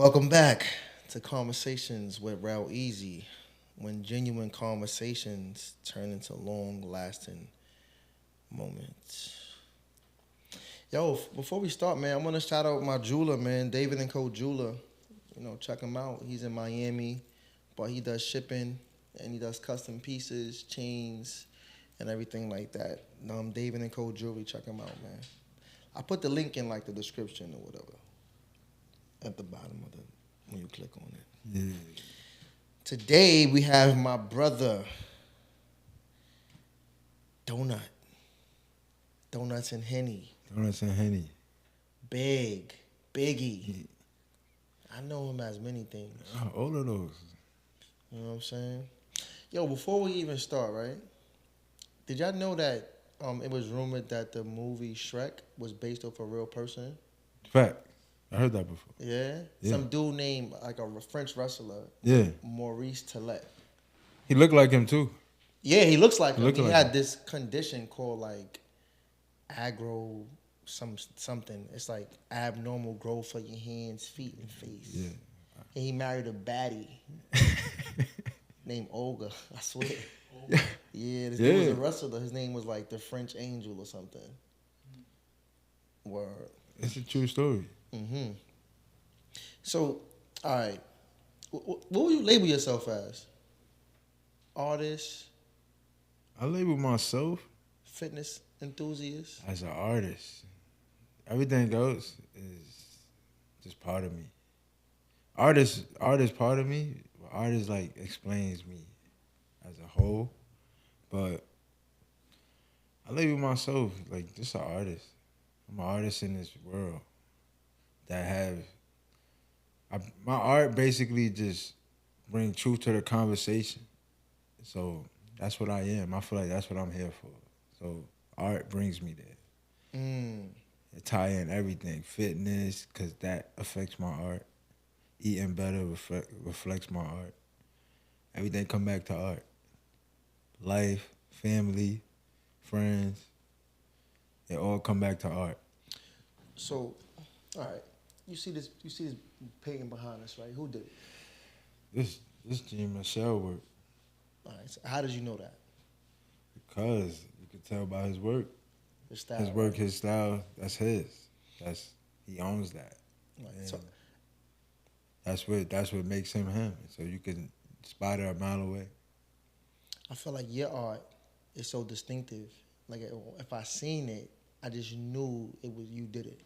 Welcome back to Conversations with Relleasy, when genuine conversations turn into long-lasting moments. Yo, before we start, man, I want to shout out my jeweler, man, David and Co. Jeweler. Check him out. He's in Miami, but he does shipping and he does custom pieces, chains, and everything like that. David and Co. Jewelry. Check him out, man. I put the link in like the description or whatever at the bottom of the when you click on it. Yeah. Today we have my brother Donut. Donuts and Henny. Donuts and Henny. Biggie. Yeah. I know him as many things. All of those. You know what I'm saying? Yo, before we even start, right? Did y'all know that it was rumored that the movie Shrek was based off a real person? Fact. I heard that before. Yeah? Some dude named, like a French wrestler. Yeah. Maurice Tillet. He looked like him too. Yeah, he looks like him. He like had him. this condition called like agro something. It's like abnormal growth of your hands, feet, and face. Yeah. And he married a baddie named Olga. I swear. Yeah, this dude was a wrestler. His name was like the French Angel or something. Word. It's a true story. Mm-hmm. So, all right. What will you label yourself as? Artist, I label myself fitness enthusiast? as an artist. Everything else is just part of me. Artist part of me. Artist like explains me as a whole. But I label myself like just an artist. I'm an artist in this world that my art basically just bring truth to the conversation. So that's what I am. I feel like that's what I'm here for. So art brings me there. It tie in everything, fitness, because that affects my art. Eating better reflects my art. Everything come back to art. Life, family, friends, it all come back to art. So, all right. You see this painting behind us, right? Who did it? This Jean Michel work. All right. So how did you know that? Because you can tell by his work. His style. His work, his style, that's his. He owns that. Right. So, that's what makes him him. So you can spot it a mile away. I feel like your art is so distinctive. Like if I seen it, I just knew it was you did it.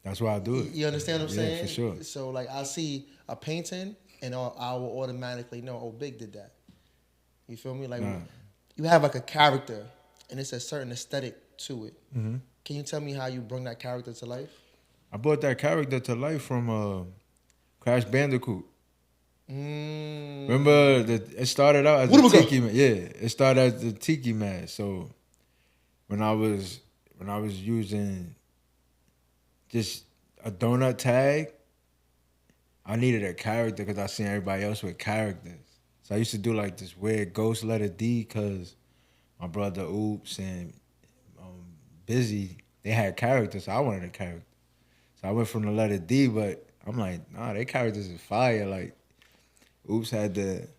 That's why I do it. You understand what I'm saying? Yeah, for sure. So like I see a painting and I will automatically know, oh, Big did that. You feel me? Like you have like a character and it's a certain aesthetic to it. Mm-hmm. Can you tell me how you bring that character to life? I brought that character to life from Crash Bandicoot. Remember, it started out as a tiki man. Yeah, it started as the tiki man. So when I was using just a donut tag, I needed a character because I seen everybody else with characters. So I used to do like this weird ghost letter D because my brother Oops and Busy, they had characters, so I wanted a character. So I went from the letter D, but I'm like, nah, they characters is fire. Like, Oops had the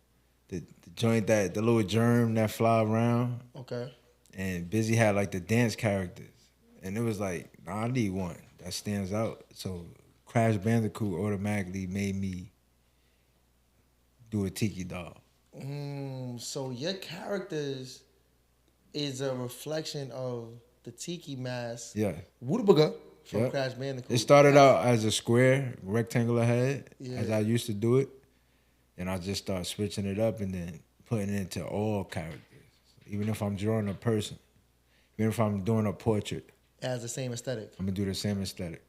joint that the little germ that fly around. Okay. And Busy had like the dance characters. And it was like, nah, I need one that stands out. So Crash Bandicoot automatically made me do a tiki doll. So your characters is a reflection of the tiki mask. Yeah. Woodabaga from Crash Bandicoot. It started out as a square, rectangular head, as I used to do it. And I just started switching it up and then putting it into all characters. Even if I'm drawing a person, even if I'm doing a portrait. It has the same aesthetic. I'm going to do the same aesthetic.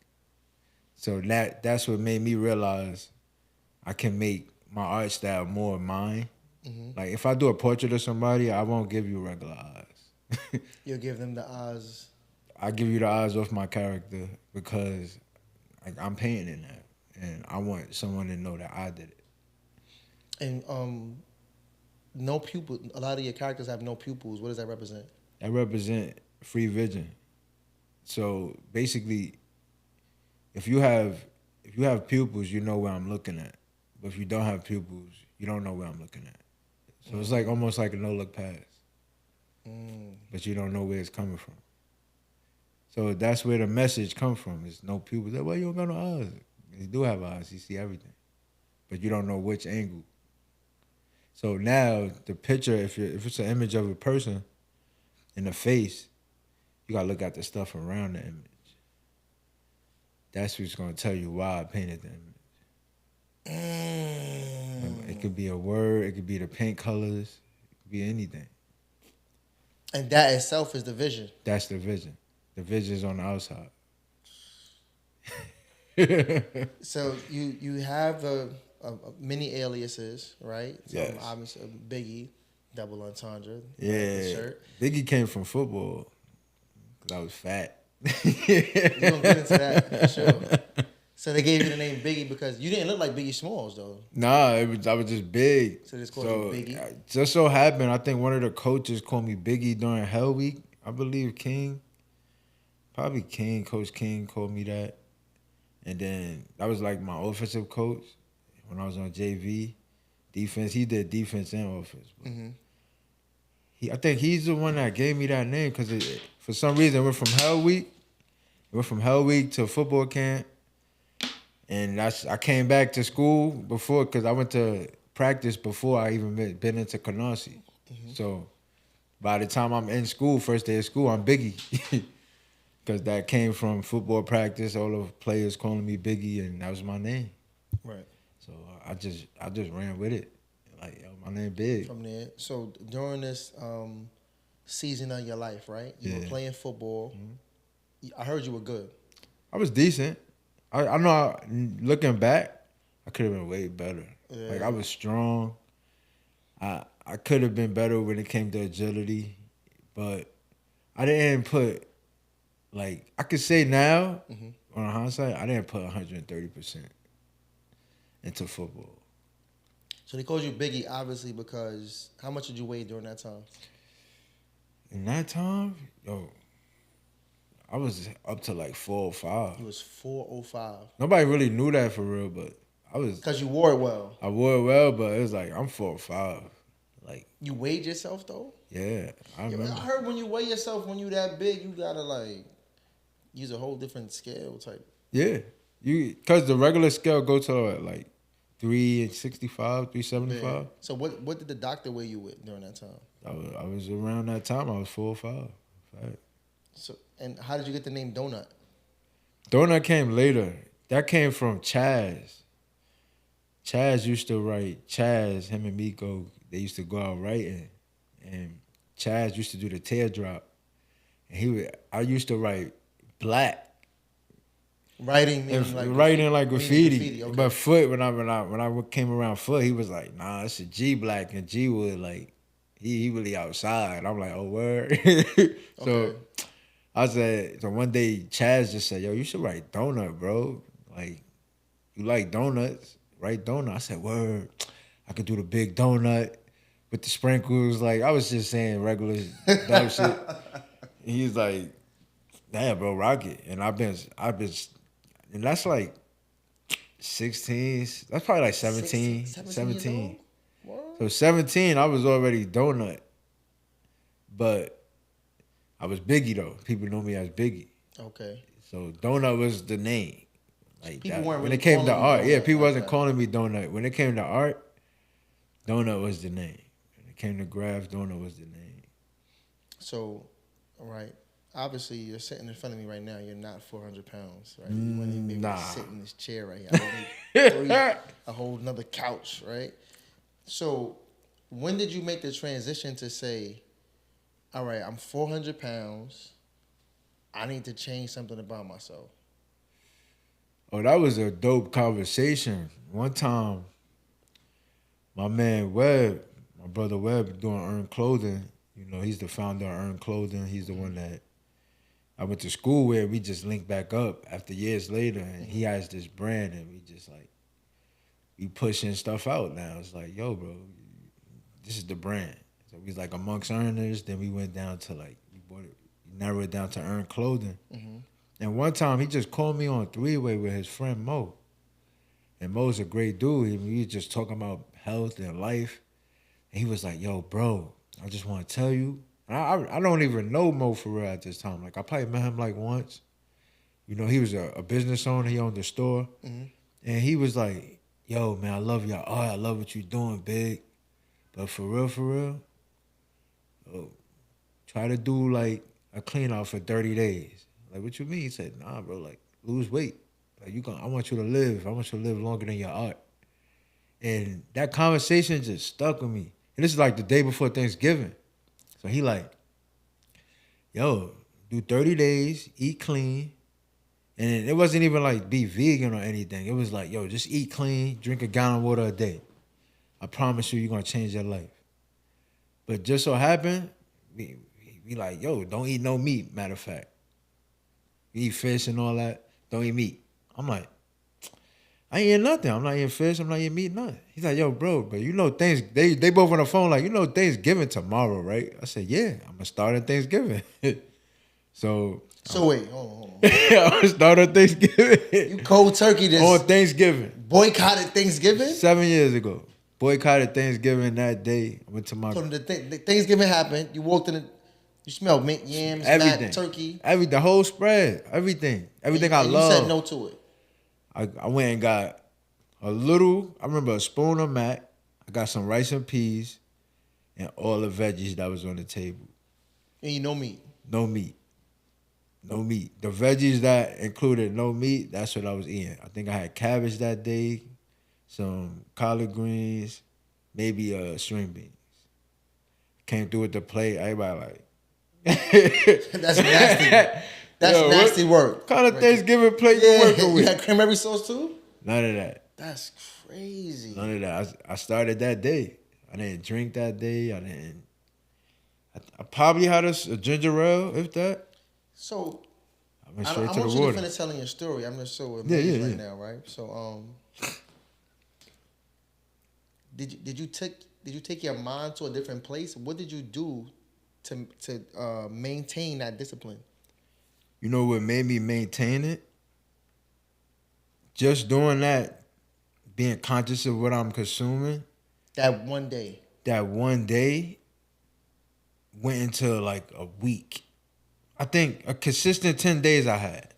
So that's what made me realize I can make my art style more mine. Mm-hmm. Like if I do a portrait of somebody, I won't give you regular eyes. You'll give them the eyes. I give you the eyes off my character because I'm painting that. And I want someone to know that I did it. And no pupil. A lot of your characters have no pupils. What does that represent? That represent free vision. So basically, if you have if you have pupils, you know where I'm looking at. But if you don't have pupils, you don't know where I'm looking at. So it's like almost like a no-look pass. But you don't know where it's coming from. So that's where the message comes from. It's no pupils. Like, well, you don't got no eyes. You do have eyes. You see everything. But you don't know which angle. So now the picture, if it's an image of a person in the face, you got to look at the stuff around the image. That's what's going to tell you why I painted the image. It could be a word. It could be the paint colors. It could be anything. And that itself is the vision. That's the vision. The vision is on the outside. So you have many aliases, right? So yes. Obviously, Biggie, double entendre. Yeah. Shirt. Biggie came from football because I was fat. We're going to get into that for sure. So they gave you the name Biggie because you didn't look like Biggie Smalls, though. Nah, I was just big. So they just called you Biggie? Just so happened, I think one of the coaches called me Biggie during Hell Week. I believe King. Probably King. Coach King called me that. And then that was like my offensive coach when I was on JV. Defense. He did defense and offense. I think he's the one that gave me that name because for some reason it went from Hell Week. It went from Hell Week to football camp. And I came back to school before because I went to practice before I even been into Canarsie. So by the time I'm in school, first day of school, I'm Biggie. Because that came from football practice, all the players calling me Biggie, and that was my name. Right. So I just ran with it. Like, yo, my name Big. From there. So during this season of your life, right? You were playing football. I heard you were good. I was decent. I know, looking back, I could have been way better. Yeah. Like, I was strong. I could have been better when it came to agility, but I didn't put, like, I could say now, on hindsight, I didn't put 130% into football. So they called you Biggie, obviously, because how much did you weigh during that time? In that time, yo, I was up to like 405. You was 405. Nobody really knew that for real, but I was. Because you wore it well. I wore it well, but it was like, I'm 405. Like. You weighed yourself, though? Yeah, I remember. I heard when you weigh yourself, when you that big, you gotta like use a whole different scale type. Yeah. Because the regular scale go to like 365, 375. Yeah. So what did the doctor weigh you with during that time? I was around that time. I was 405. Right. So, and how did you get the name Donut? Donut came later. That came from Chaz. Chaz used to write. Chaz, him and Miko, they used to go out writing, and Chaz used to do the teardrop, and I used to write black. Writing like graffiti. Okay. But Foot, when I came around Foot, he was like, nah, it's a G Black, and G Wood, like, he really outside. I'm like, oh, word. So okay. I said, so one day Chaz just said, yo, you should write Donut, bro. Like, you like donuts, write Donut. I said, word. I could do the big donut with the sprinkles. Like, I was just saying regular dumb shit. He's like, damn, bro, rock it. And I've been, and that's like 16, that's probably like 17. So 17, I was already Donut. But I was Biggie, though. People know me as Biggie. Okay. So Donut was the name. Like people weren't really when it came to art, yeah, people wasn't calling me Donut. When it came to art, Donut was the name. When it came to graph, Donut was the name. So, all right. Obviously, you're sitting in front of me right now. You're not 400 pounds, right? You wouldn't even be able to sit in this chair right here. I need a whole nother couch, right? So, when did you make the transition to say, all right, I'm 400 pounds. I need to change something about myself? Oh, that was a dope conversation. One time, my man Webb, my brother Webb, doing EarnClothing. You know, he's the founder of EarnClothing. He's the one that I went to school with. We just linked back up after years later, and he has this brand, and we just like, we pushing stuff out now. It's like, yo, bro, this is the brand. So we was like amongst earners. Then we went down to like, we narrowed it down to EarnClothing. And one time he just called me on three-way with his friend Mo. And Mo's a great dude. We was just talking about health and life. And he was like, yo, bro, I just want to tell you. I don't even know Mo for real at this time. Like, I probably met him like once. You know, he was a business owner. He owned a store. Mm-hmm. And he was like, yo, man, I love y'all. Oh, I love what you doing, big. But for real, try to do like a clean out for 30 days. Like, what you mean? He said, nah, bro, like, lose weight. Like, I want you to live. I want you to live longer than your art. And that conversation just stuck with me. And this is like the day before Thanksgiving. So he like, yo, do 30 days, eat clean. And it wasn't even like be vegan or anything. It was like, yo, just eat clean, drink a gallon of water a day. I promise you're going to change your life. But just so happened, we like, yo, don't eat no meat, matter of fact. You eat fish and all that, don't eat meat. I'm like, I ain't eating nothing. I'm not eating fish, I'm not eating meat, nothing. He's like, yo, bro, but you know things, they both on the phone like, you know Thanksgiving tomorrow, right? I said, yeah, I'm going to start on Thanksgiving. So wait, hold on. I'm going to start on Thanksgiving. You cold turkey this. On Thanksgiving. Boycotted Thanksgiving? 7 years ago. Boycotted Thanksgiving that day. I went to my... So the Thanksgiving happened. You walked in, you smelled mint, yams, everything. mac, turkey. The whole spread. Everything. Everything and I love. You said no to it. I went and got I remember a spoon of mac. I got some rice and peas and all the veggies that was on the table. And you no meat? No meat. No meat. The veggies that included no meat, that's what I was eating. I think I had cabbage that day, some collard greens, maybe string beans. Came through with the plate. Everybody like... That's nasty. That's nasty work. What kind of Thanksgiving plate you working with? You had cranberry sauce too? None of that. That's crazy. None of that. I started that day. I didn't drink that day. I probably had a ginger ale, if that. So, I went I straight to the want you water. to finish telling your story. I'm just so amazed right now, right? So, did you take your mind to a different place? What did you do to maintain that discipline? You know what made me maintain it? Just doing that, being conscious of what I'm consuming. That one day went into like a week. I think a consistent 10 days I had.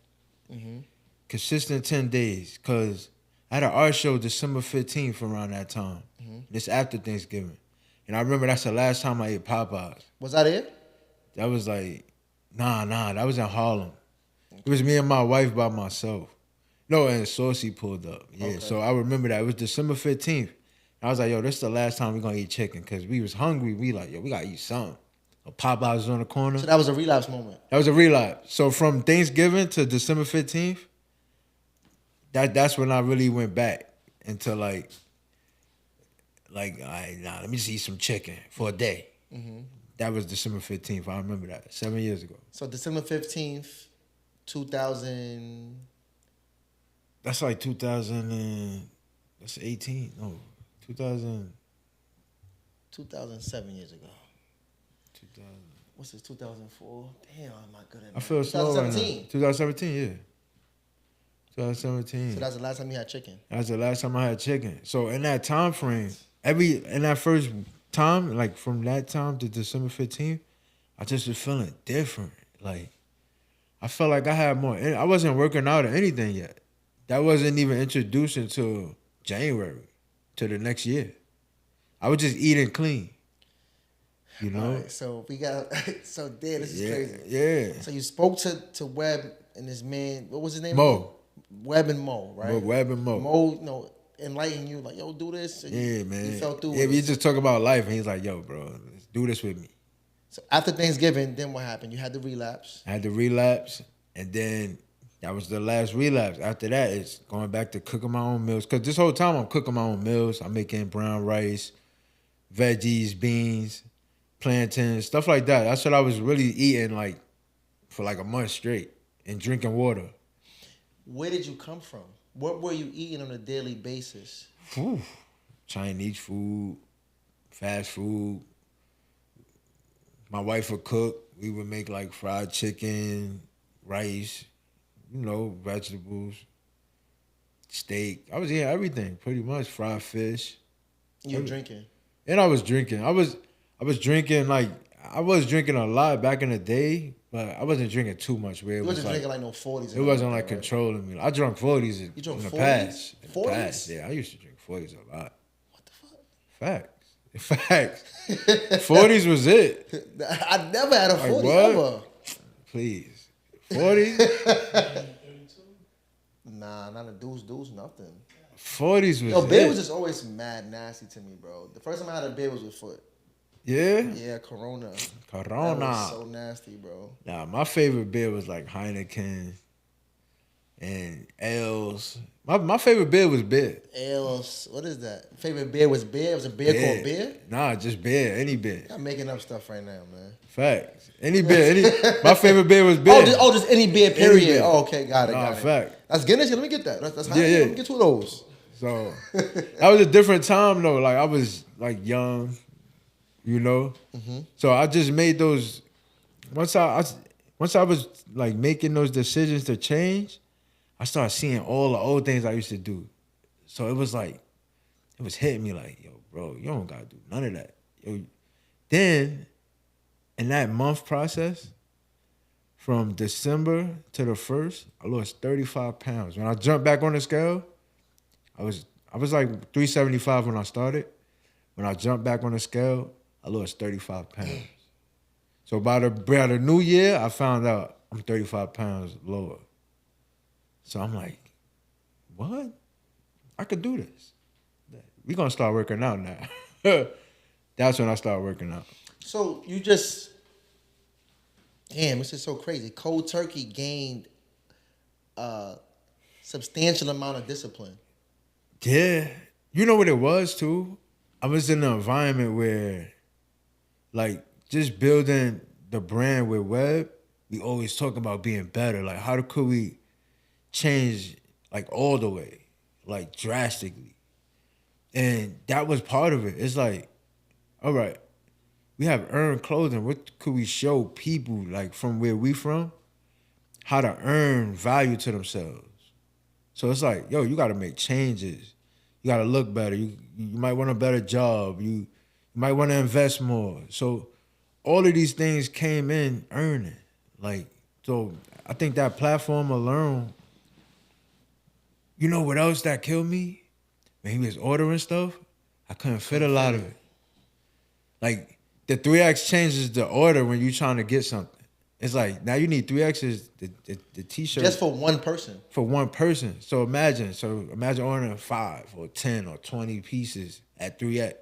Mm-hmm. Consistent 10 days. Because I had an art show December 15th around that time. Mm-hmm. This after Thanksgiving. And I remember that's the last time I ate Popeyes. Was that it? That was like, nah, that was in Harlem. Okay. It was me and my wife by myself. No, and Saucy pulled up. Yeah, okay. So I remember that. It was December 15th. I was like, yo, this is the last time we're going to eat chicken because we was hungry. We like, yo, we got to eat something. Popeyes was on the corner. So that was a relapse moment. That was a relapse. So from Thanksgiving to December 15th, that's when I really went back into like, let me just eat some chicken for a day. Mm-hmm. That was December 15th. I remember that. 7 years ago. So December 15th, 2000. That's like 2000 and, that's 18. No, 2000. 2007 years ago. 2000. What's this, 2004? Damn, am I good at that? I feel slow right now. 2017, yeah. 2017. So that's the last time you had chicken? That's the last time I had chicken. So in that time frame, in that first time, like from that time to December 15th, I just was feeling different. Like, I felt like I had more. I wasn't working out or anything yet. That wasn't even introduced until January, to the next year. I was just eating clean. You know? Right, so we got, so damn, this is crazy. Yeah. So you spoke to Webb and this man, what was his name? Mo. Webb and Mo, right? Webb and Mo. Mo, enlighten you, like, yo, do this. And yeah, man. You fell through. Yeah, we just talk about life, and he's like, yo, bro, let's do this with me. So after Thanksgiving, then what happened? You had the relapse. I had the relapse, and then that was the last relapse. After that, it's going back to cooking my own meals. Because this whole time, I'm cooking my own meals. I'm making brown rice, veggies, beans, plantains, stuff like that. That's what I was really eating, like, for like a month straight, and drinking water. Where did you come from? What were you eating on a daily basis? Chinese food, fast food. My wife would cook. We would make like fried chicken, rice, vegetables. steak. I was eating everything pretty much. Fried fish. You were drinking. And I was drinking. I was drinking like I was drinking a lot back in the day, but I wasn't drinking too much. Where it You was wasn't like, drinking like no 40s. It wasn't like right? controlling me. I drank 40s You drank in the 40s? past. 40s? Yeah, I used to drink 40s a lot. What the fuck? Facts. 40s was it. I never had a 40 what? ever. Please. 40s? Nah, not a deuce, nothing. 40s was Yo, it. beer was just always mad nasty to me, bro. The first time I had a beer was with Foot. Yeah? Yeah, Corona. Corona. That was so nasty, bro. Nah, my favorite beer was like Heineken and L's. My favorite beer was beer. L's. What is that? Favorite beer was beer? It was a beer called beer? Nah, just beer. Any beer. I'm making up stuff right now, man. Facts. Any beer. My favorite beer was beer. Just any beer, period. Any beer. Oh, okay, got it. Fact. That's Guinness. Let me get that. That's high. Yeah. Let me get two of those. So that was a different time though. Like I was like young, you know. Mm-hmm. So I just made those. Once I was like making those decisions to change, I started seeing all the old things I used to do. So it was like, it was hitting me like, yo, bro, you don't gotta do none of that. Yo. Then in that month process, from December to the 1st, I lost 35 pounds. When I jumped back on the scale, I was like 375 when I started. When I jumped back on the scale, I lost 35 pounds. So by the new year, I found out I'm 35 pounds lower. So I'm like, what? I could do this. We're going to start working out now. That's when I started working out. So you just, damn, this is so crazy. Cold turkey gained a substantial amount of discipline. Yeah. You know what it was, too? I was in an environment where, like, just building the brand with Web, we always talk about being better. Like, how could we change, like, all the way, like, drastically? And that was part of it. It's like, all right, we have EarnClothing. What could we show people, like, from where we from, how to earn value to themselves? So it's like, yo, you got to make changes. You got to look better. You might want a better job. You might want to invest more. So all of these things came in earning. Like, so I think that platform alone, you know what else that killed me? When he was ordering stuff, I couldn't fit a lot of it. Like, the 3X changes the order when you're trying to get something. It's like, now you need 3X's, the T-shirt. Just for one person. For one person. So imagine ordering 5 or 10 or 20 pieces at 3X.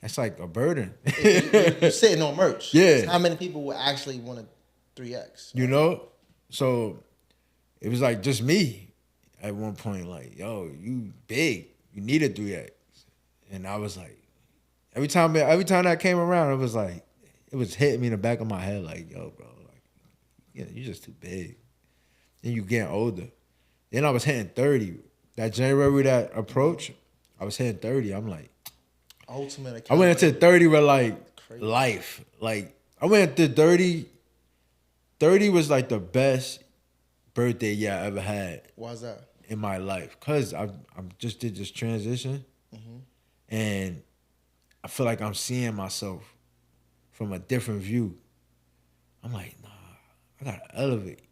That's like a burden. You're sitting on merch. Yeah. How many people would actually want a 3X? You know? So it was like just me at one point, like, yo, you big. You need a 3X. And I was like, every time that came around, it was like, it was hitting me in the back of my head, like, yo, bro, like, yeah, you're just too big. Then you getting older. Then I was hitting 30. That January, that approach, I was hitting 30. I'm like, ultimate. I went into 30 with like crazy life. Like I went into 30. 30 was like the best birthday year I ever had. Why's that? In my life, cause I just did this transition, and I feel like I'm seeing myself from a different view. I'm like, nah, I gotta elevate.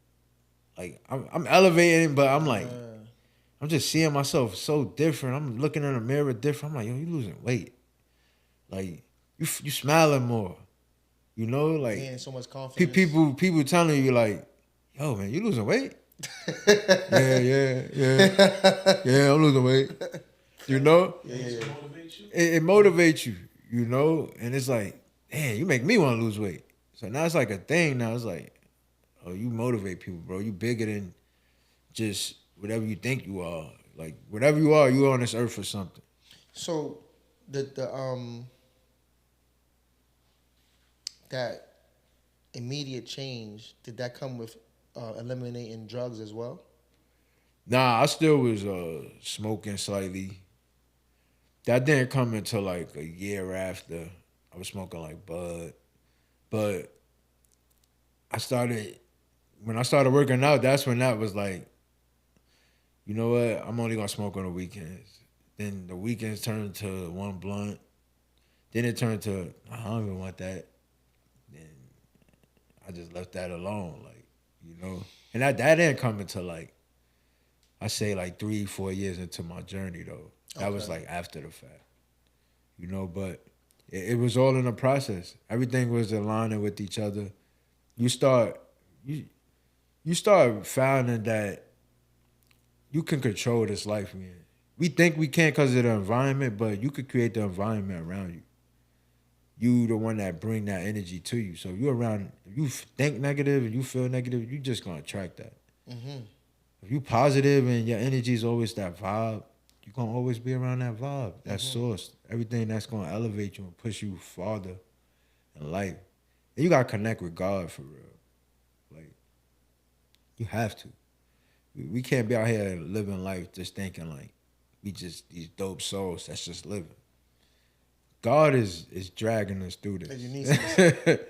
Like I'm elevating, but I'm like, I'm just seeing myself so different. I'm looking in the mirror different. I'm like, yo, you losing weight. Like you smiling more. You know, like gaining so much confidence. People telling you like, yo, man, you losing weight. yeah, I'm losing weight. You know? Yeah. It motivates you, you know? And it's like, damn, you make me want to lose weight. So now it's like a thing now. It's like, oh, you motivate people, bro. You bigger than just whatever you think you are. Like, whatever you are, you're on this earth for something. So, that immediate change, did that come with eliminating drugs as well? Nah, I still was smoking slightly. That didn't come until like a year after. I was smoking like bud. But when I started working out, that's when that was like, you know what? I'm only gonna smoke on the weekends. Then the weekends turn to one blunt. Then it turned to I don't even want that. Then I just left that alone, like, you know. And that didn't come until like I say like 3-4 years into my journey though. That was like after the fact, you know. But it was all in the process. Everything was aligning with each other. You start finding that you can control this life, man. We think we can't because of the environment, but you could create the environment around you. You the one that bring that energy to you. So if you around, if you think negative and you feel negative, you just gonna attract that. Mm-hmm. If you positive and your energy is always that vibe, you're gonna always be around that vibe, that source. Everything that's gonna elevate you and push you farther in life. And you gotta connect with God for real. Like, you have to. We can't be out here living life just thinking like we just these dope souls that's just living. God is dragging us through this. You need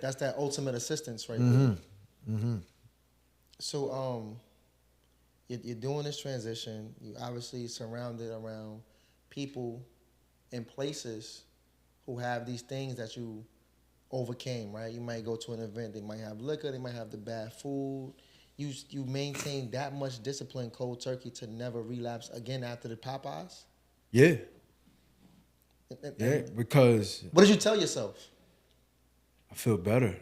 that's that ultimate assistance right there. Mm-hmm. So you're doing this transition. You obviously surrounded around people and places who have these things that you overcame, right? You might go to an event. They might have liquor. They might have the bad food. You maintain that much discipline, cold turkey, to never relapse again after the Popeyes? Yeah. Yeah, because... What did you tell yourself? I feel better.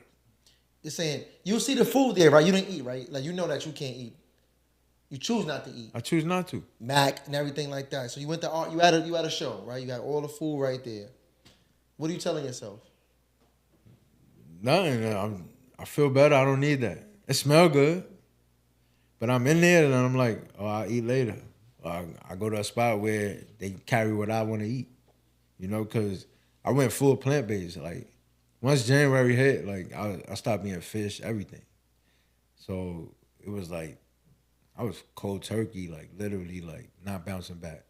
You're saying, you see the food there, right? You didn't eat, right? Like, you know that you can't eat. You choose not to eat. I choose not to. Mac and everything like that. So you went to art. You had a show, right? You got all the food right there. What are you telling yourself? Nothing. I feel better. I don't need that. It smell good. But I'm in there and I'm like, oh, I'll eat later. Or I go to a spot where they carry what I want to eat. You know, because I went full plant-based. Like, once January hit, like, I stopped eating fish, everything. So it was like, I was cold turkey, like, literally, like, not bouncing back.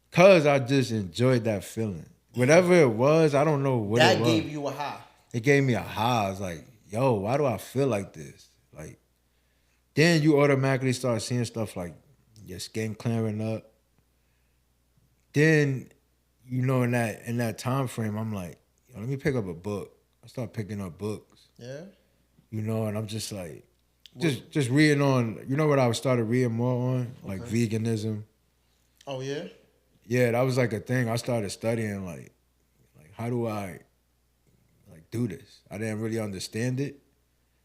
Because I just enjoyed that feeling. Whatever it was, I don't know what it was. That gave you a high. It gave me a high. I was like, yo, why do I feel like this? Like, then you automatically start seeing stuff like your skin clearing up. Then, you know, in that time frame, I'm like, yo, let me pick up a book. I start picking up books. Yeah. You know, and I'm just like, just reading on, you know what I started reading more on? Like veganism. Oh, yeah? Yeah, that was like a thing. I started studying like how do I like do this? I didn't really understand it.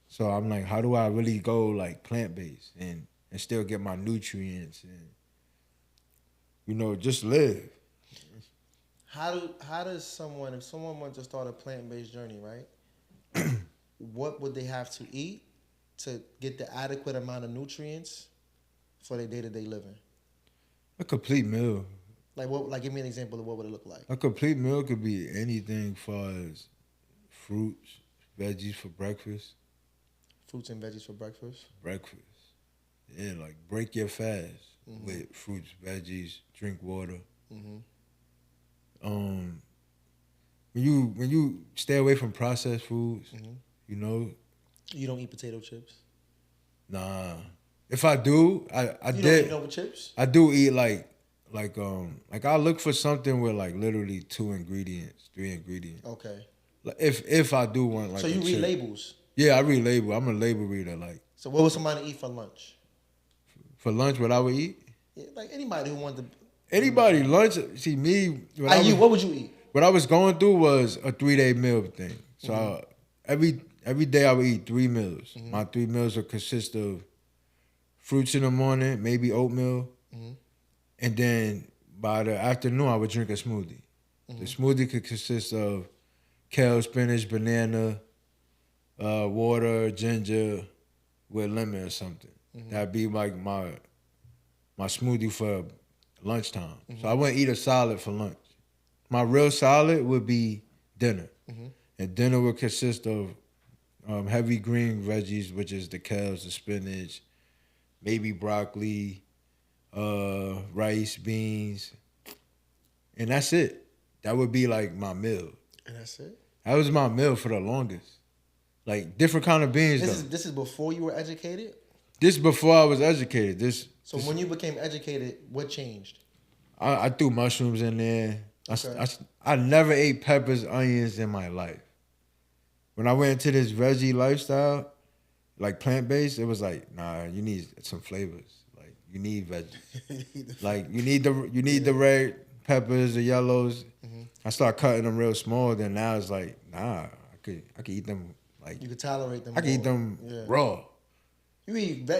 So I'm like, how do I really go like plant-based and still get my nutrients and, you know, just live? How does someone, if someone wants to start a plant-based journey, right? What would they have to eat to get the adequate amount of nutrients for their day-to-day living? A complete meal. Like what? Like give me an example of what would it look like? A complete meal could be anything far as fruits, veggies for breakfast. Fruits and veggies for breakfast? Breakfast. Yeah, like break your fast with fruits, veggies, drink water. When you stay away from processed foods, you know. You don't eat potato chips? Nah. If I do, I you did. Don't eat no chips? I do eat like I look for something with like literally 2 ingredients, 3 ingredients. Okay. Like if I do want like. So you read labels? Yeah, I read label. I'm a label reader. Like. So what would somebody eat for lunch? For lunch, what I would eat? Yeah, like anybody who wanted to. Anybody lunch? See me. What would you eat? What I was going through was a 3-day meal thing. So every day I would eat 3 meals. My 3 meals would consist of fruits in the morning, maybe oatmeal, and then by the afternoon I would drink a smoothie. The smoothie could consist of kale, spinach, banana, water, ginger, with lemon or something. That'd be like my smoothie for lunchtime. So I wouldn't eat a salad for lunch. My real salad would be dinner. And dinner would consist of heavy green veggies, which is the kales, the spinach, maybe broccoli, rice, beans. And that's it. That would be like my meal. And that's it? That was my meal for the longest. Like different kind of beans. This is before you were educated? This before I was educated. So when you became educated, what changed? I threw mushrooms in there. Okay. I never ate peppers, onions in my life. When I went into this veggie lifestyle, like plant-based, it was like, nah, you need some flavors. Like you need veggies. Like you need the red peppers, the yellows. Mm-hmm. I started cutting them real small. Then now it's like, nah, I could eat them like you could tolerate them. I could eat them raw. You eat.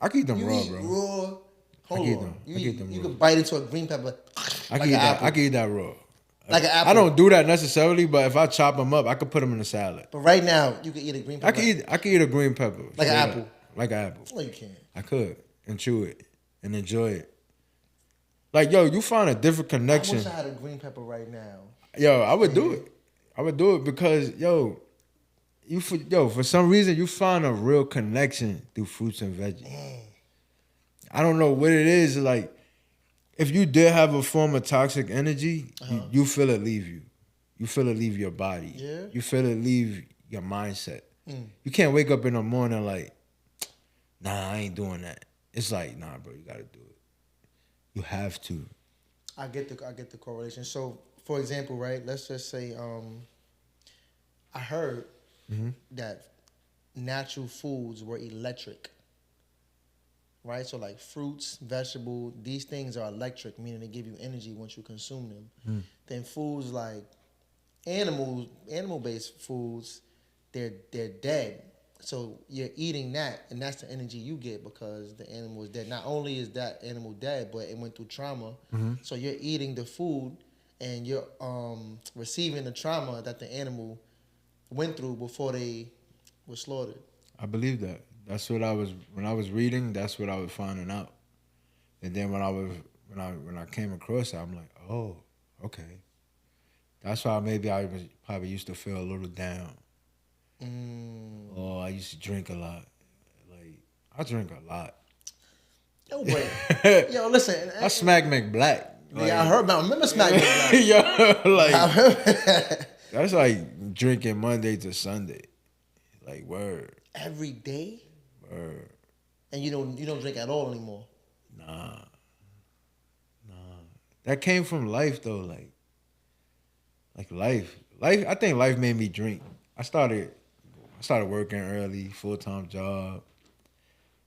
I could eat them raw, bro. Raw. Hold on. You raw. could bite into a green pepper. I could eat that raw. Like an apple. I don't do that necessarily, but if I chop them up, I could put them in a salad. But right now, you could eat a green pepper. I could eat a green pepper. Like an apple. Like an apple. No, you can't. I could and chew it and enjoy it. Like, yo, you find a different connection. I wish I had a green pepper right now. Yo, I would do it. I would do it because, for some reason, you find a real connection through fruits and veggies. I don't know what it is. Like, if you did have a form of toxic energy, you feel it leave you. You feel it leave your body. Yeah. You feel it leave your mindset. You can't wake up in the morning like, nah, I ain't doing that. It's like, nah, bro, you gotta do it. You have to. I get the correlation. So, for example, right? Let's just say, I heard that natural foods were electric. Right? So like fruits, vegetables, these things are electric, meaning they give you energy once you consume them. Then foods like animal-based foods, they're dead. So you're eating that, and that's the energy you get because the animal is dead. Not only is that animal dead, but it went through trauma. So you're eating the food, and you're receiving the trauma that the animal went through before they were slaughtered. I believe that. That's what when I was reading, that's what I was finding out. And then when I came across it, I'm like, oh, okay. That's why maybe I was probably used to feel a little down. Oh, I used to drink a lot. Like, I drink a lot. No way. Yo, listen. I Smack McBlack. Like, yeah, I remember Smack McBlack. Yo, like, I remember that. That's like drinking Monday to Sunday. Like, word. Every day? Word. And you don't drink at all anymore? Nah. That came from life though, like life. I think life made me drink. I started working early, full-time job.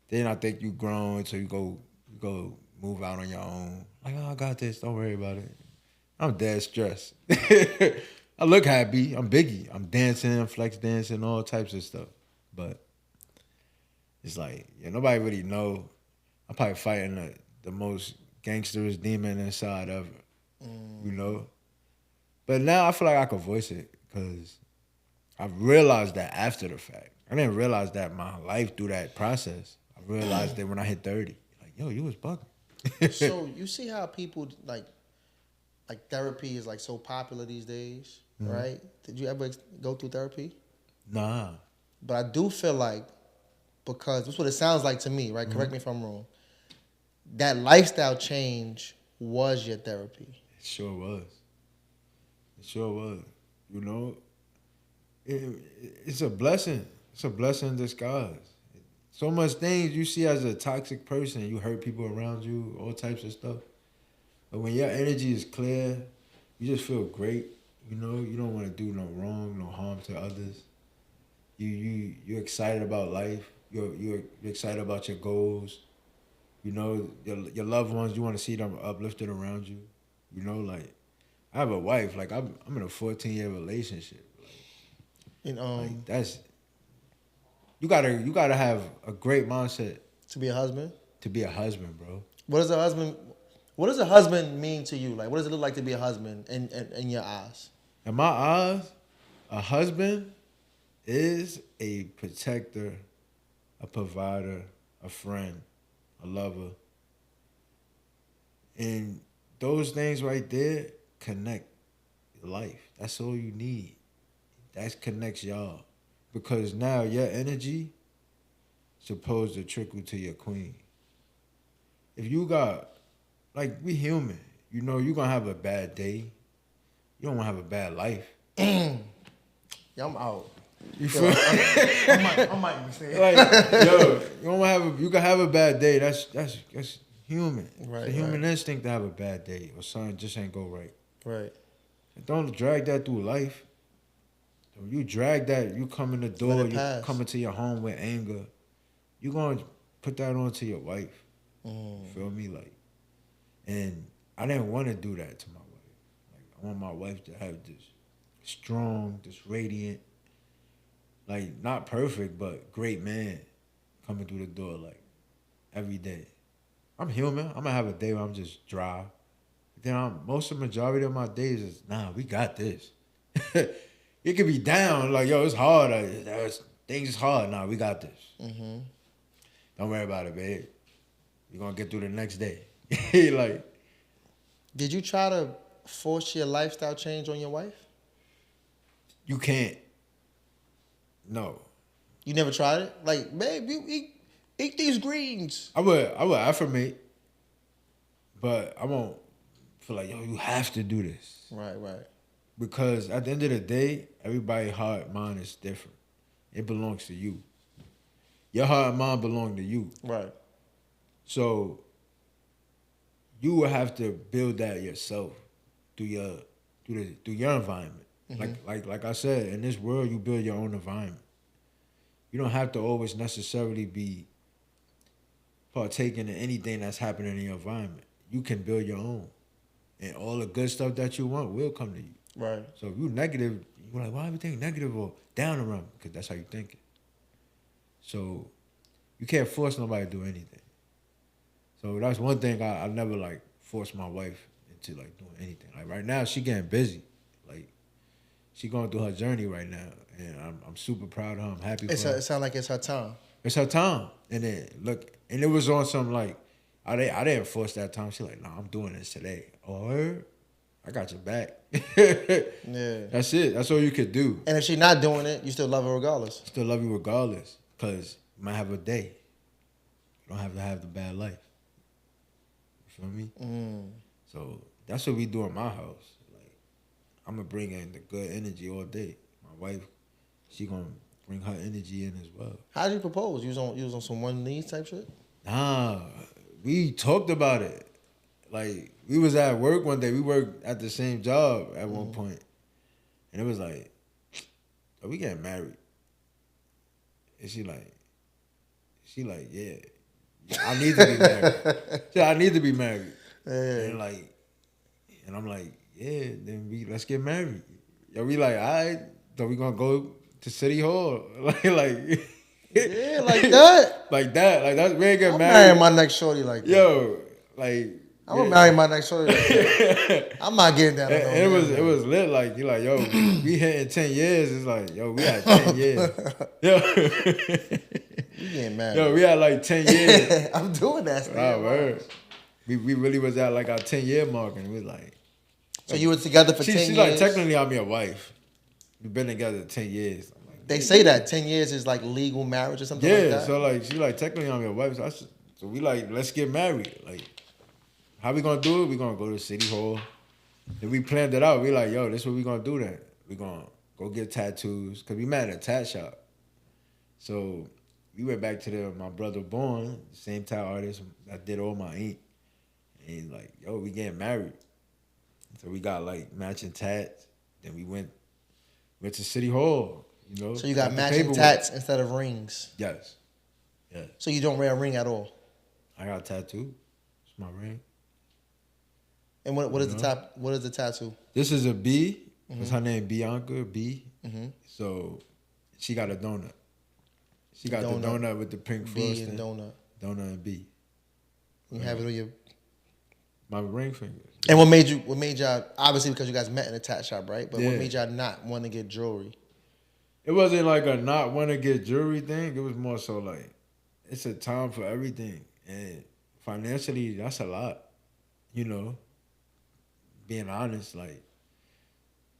Then I think you grown, so you go move out on your own. Like, oh, I got this, don't worry about it. I'm dead stressed. I look happy. I'm Biggie. I'm dancing, flex dancing, all types of stuff. But it's like, nobody really know. I'm probably fighting the most gangsterous demon inside ever, But now I feel like I can voice it because I realized that after the fact. I didn't realize that my life through that process. I realized that when I hit 30. Like, yo, you was bugging. So you see how people like therapy is like so popular these days, right? Did you ever go through therapy? Nah. But I do feel like, because that's what it sounds like to me, right? Correct me if I'm wrong. That lifestyle change was your therapy. It sure was. It's a blessing. It's a blessing in disguise. So much things you see as a toxic person, you hurt people around you, all types of stuff. But when your energy is clear, you just feel great. You don't want to do no wrong, no harm to others. You're excited about life. You're excited about your goals. Your loved ones, you want to see them uplifted around you. Like, I have a wife. Like, I'm in a 14-year relationship. Like, that's, you gotta have a great mindset to be a husband. To be a husband, bro. What does a husband mean to you? Like, what does it look like to be a husband in your eyes? In my eyes, a husband is a protector, a provider, a friend, a lover. And those things right there connect life. That's all you need. That connects y'all. Because now your energy supposed to trickle to your queen. If you got, like, we human. You're going to have a bad day. You don't want to have a bad life. Yeah, I'm out. You feel? I might be saying. Like, yo, you can have a bad day. That's human. Right, It's a human instinct to have a bad day or something just ain't go right. Right. And don't drag that through life. If you drag that, you come in the door, you come into your home with anger. You gonna put that onto your wife. Feel me? Like, and I didn't want to do that to my wife. Like, I want my wife to have this strong, this radiant, like not perfect, but great man coming through the door like every day. I'm human. I'm gonna have a day where I'm just dry. Then most of the majority of my days is we got this. It could be down like it's hard. Things is hard. We got this. Mm-hmm. Don't worry about it, babe. You're gonna get through the next day. Like, did you try to force your lifestyle change on your wife? You can't. No. You never tried it? Like, babe, you eat these greens. I would affirmate, but I won't feel like, you have to do this. Right. Because at the end of the day, everybody's heart, mind is different. It belongs to you. Your heart and mind belong to you. Right. So you will have to build that yourself through your environment. Mm-hmm. Like I said, in this world, you build your own environment. You don't have to always necessarily be partaking in anything that's happening in your environment. You can build your own. And all the good stuff that you want will come to you. Right. So if you're negative, you're like, why everything negative or down around? Because that's how you think it. So you can't force nobody to do anything. So that's one thing I never like force my wife into like doing anything. Like right now, she getting busy. Like she going through her journey right now, and I'm super proud of her. I'm happy for her. It sounds like it's her time. It's her time. And then look, and it was on some like I didn't force that time. She like, I'm doing this today. Oh, I got your back. Yeah. That's it. That's all you could do. And if she's not doing it, you still love her regardless. Still love you regardless. Because you might have a day. You don't have to have the bad life. You feel me? So that's what we do in my house. Like, I'm going to bring in the good energy all day. My wife, she going to bring her energy in as well. How did you propose? You was on some one knees type shit? Nah. We talked about it. Like, we was at work one day. We worked at the same job at one point. And it was like, are we getting married? And she like, yeah, I need to be married. She like, I need to be married. Yeah. And I'm like, yeah, then let's get married. Yo, we like, all right, so we gonna go to City Hall. Yeah, like that. Like that. We ain't get married. Marrying my next shorty like that. Yo, like, I'm gonna marry my next shorty like that. I'm not getting that. And it was lit. Like, you like, yo, we hitting 10 years. It's like, yo, we had 10 years. Yo. You getting married. Yo, we had like 10 years. I'm doing that. Oh, word. We really was at like our 10-year mark, and we was like. So you were together for 10 years? She's like, technically, I'm your wife. We've been together 10 years. I'm like, they say that 10 years is like legal marriage or something like that? Yeah, so like, she's like, technically, I'm your wife. So we like, let's get married. Like, how we gonna do it? We gonna go to City Hall. And we planned it out. We like, yo, this is what we gonna do then. We gonna go get tattoos. Cause we met at a tat shop. So we went back to my brother Born, the same tat artist that did all my ink. And he's like, yo, we getting married. So we got like matching tats. Then we went to City Hall, you know. So you got matching tats instead of rings? Yes. Yeah. So you don't wear a ring at all? I got a tattoo. It's my ring. And what is the tattoo? This is a B. Mm-hmm. It's her name Bianca B. Mm-hmm. So she got a donut. She got the donut with the pink frosting. B and donut. Donut and B. You have it on your my ring finger. And what made y'all, obviously because you guys met in a tat shop, right? But what made y'all not want to get jewelry? It wasn't like a not want to get jewelry thing. It was more so like, it's a time for everything. And financially, that's a lot. You know, being honest, like,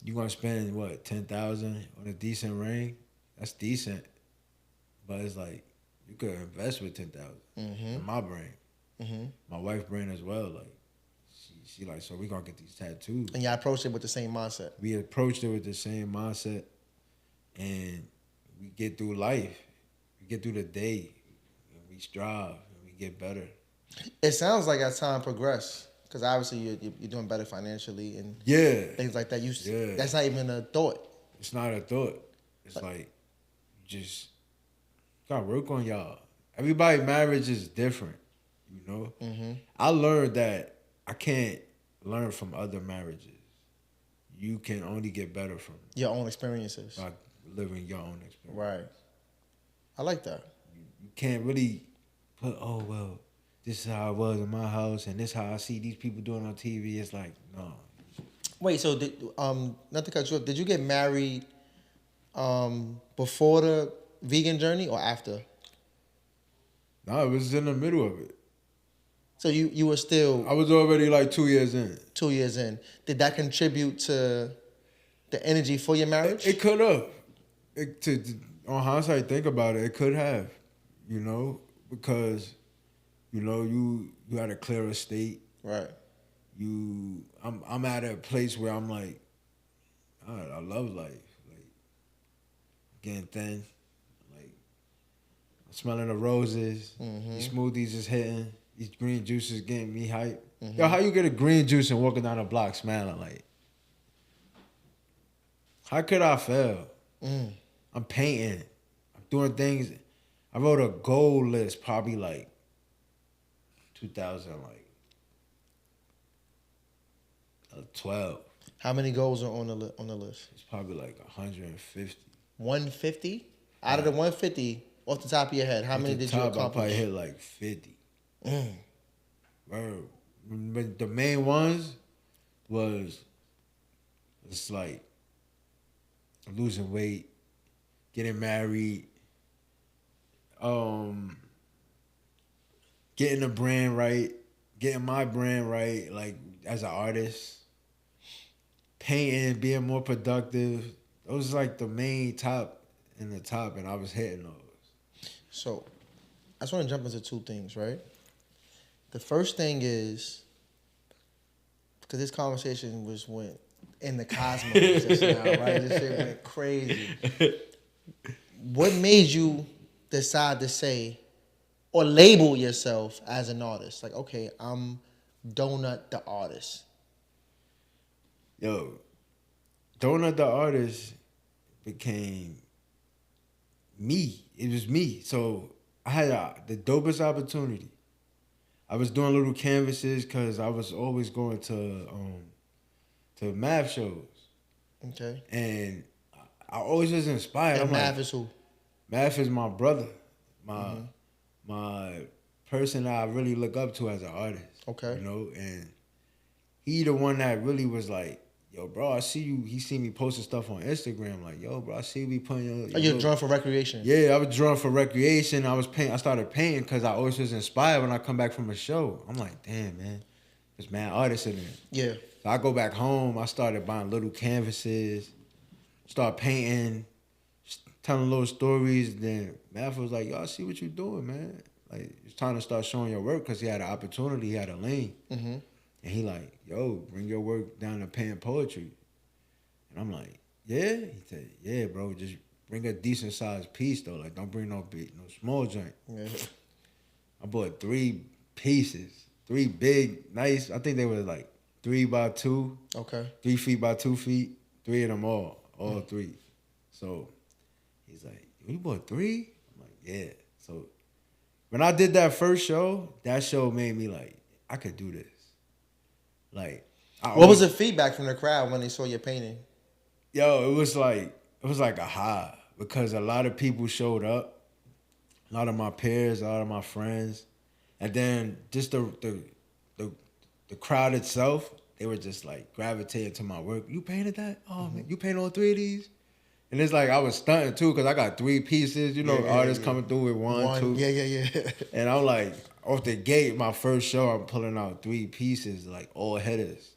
you going to spend, what, $10,000 on a decent ring? That's decent. But it's like, you could invest with $10,000 in my brain. Mm-hmm. My wife's brain as well, like. She like, so we gonna get these tattoos. And y'all approached it with the same mindset. We approached it with the same mindset, and we get through life, we get through the day, and we strive, and we get better. It sounds like as time progresses, because obviously you're doing better financially and things like that. That's not even a thought. It's not a thought. It's like you just gotta work on y'all. Everybody's marriage is different, you know. Mm-hmm. I learned that I can't learn from other marriages. You can only get better from your own experiences. By living your own experience. Right. I like that. You can't really put, oh, well, this is how it was in my house and this is how I see these people doing on TV. It's like, no. Wait, so not to cut you off, did you get married before the vegan journey or after? No, it was in the middle of it. So you were still... I was already like 2 years in. 2 years in. Did that contribute to the energy for your marriage? It could have. On hindsight, think about it. It could have, you know, because, you know, you had a clearer state. Right. I'm at a place where I'm like, I love life. Like, getting thin. Like, smelling the roses. Mm-hmm. These smoothies is hitting. These green juices getting me hype. Mm-hmm. Yo, how you get a green juice and walking down the block smiling like? How could I fail? I'm painting. I'm doing things. I wrote a goal list probably like 2012. How many goals are on the list? It's probably like 150. 150? Out of the 150, off the top of your head, how many did you accomplish? I probably hit like 50. But the main ones was it's like losing weight, getting married, getting the brand right, getting my brand right, like as an artist, painting, being more productive. Those like the main top, and I was hitting those. So, I just want to jump into two things, right? The first thing is, because this conversation went in the cosmos just now, right? This shit went crazy. What made you decide to say or label yourself as an artist? Like, okay, I'm Donut the artist. Yo, Donut the artist became me. It was me. So I had the dopest opportunity. I was doing little canvases because I was always going to math shows. Okay. And I always was inspired. And math is who? Math is my brother. My person that I really look up to as an artist. Okay. You know, and he the one that really was like, yo, bro, I see you. He seen me posting stuff on Instagram. Like, yo, bro, I see you be putting your... Are you drawing for recreation? Yeah, I was drawing for recreation. I started painting because I always was inspired when I come back from a show. I'm like, damn, man. There's mad artists in there. Yeah. So I go back home. I started buying little canvases. Start painting. Telling little stories. Then Math was like, yo, I see what you're doing, man. Like, it's time to start showing your work because he had an opportunity. He had a lane. Mm-hmm. And he like, yo, bring your work down to pen poetry. And I'm like, yeah? He said, yeah, bro, just bring a decent sized piece though. Like, don't bring no small joint. Yeah. I bought 3 pieces. 3 big, nice. I think they were like 3 by 2. Okay. 3 feet by 2 feet. 3 of them all 3. So he's like, you bought 3? I'm like, yeah. So when I did that first show, that show made me like, I could do this. Like, what was the feedback from the crowd when they saw your painting? Yo, it was like a high because a lot of people showed up, a lot of my peers, a lot of my friends, and then just the crowd itself, they were just like gravitating to my work. You painted that? Oh man, you painted all 3 of these? And it's like I was stunting too because I got 3 pieces. You know, artists coming through with 1, 2. Yeah. And I'm like, off the gate, my first show, I'm pulling out 3 pieces, like all headers.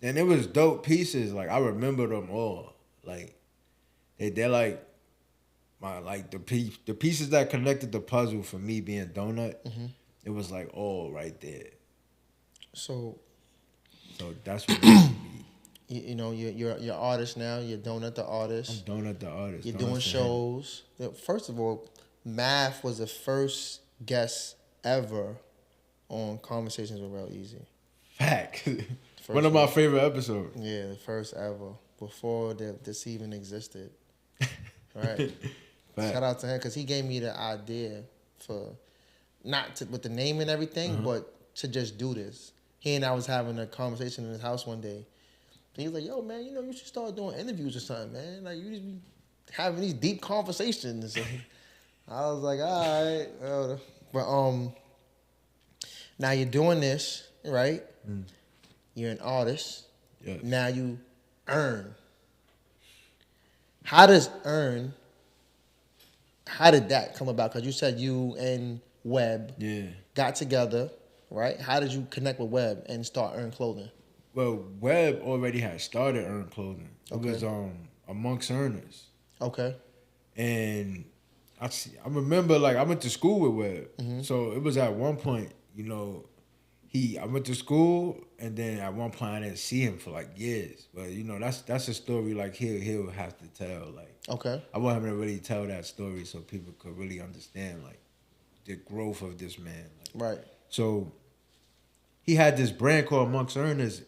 And it was dope pieces. Like I remember them all. Like they're like the pieces that connected the puzzle for me being Donut. Mm-hmm. It was like all right there. So that's what made me. You know, you're artist now. You're Donut the I'm artist. Donut the artist. You're Donut doing the shows. First of all, Math was the first guest ever on Conversations with Relleasy. Fact. First One of my favorite episodes. Yeah, the first ever before this even existed. Right. Shout out to him because he gave me the idea for with the name and everything, but to just do this. He and I was having a conversation in his house one day. And he was like, "Yo, man, you know, you should start doing interviews or something, man. Like, you just be having these deep conversations." And I was like, "All right." But now you're doing this, right? You're an artist. Yes. Now you earn. How did that come about? Because you said you and Webb got together, right? How did you connect with Webb and start EarnClothing? Well, Webb already had started EarnClothing. It Okay. was amongst earners. Okay. And I remember, like, I went to school with Webb. So it was at one point, you know, I went to school, and then at one point I didn't see him for like years. But you know, that's a story like he'll have to tell. Like, Okay. I want him to really tell that story so people could really understand like the growth of this man. Like, Right. so he had this brand called Amongst Earners,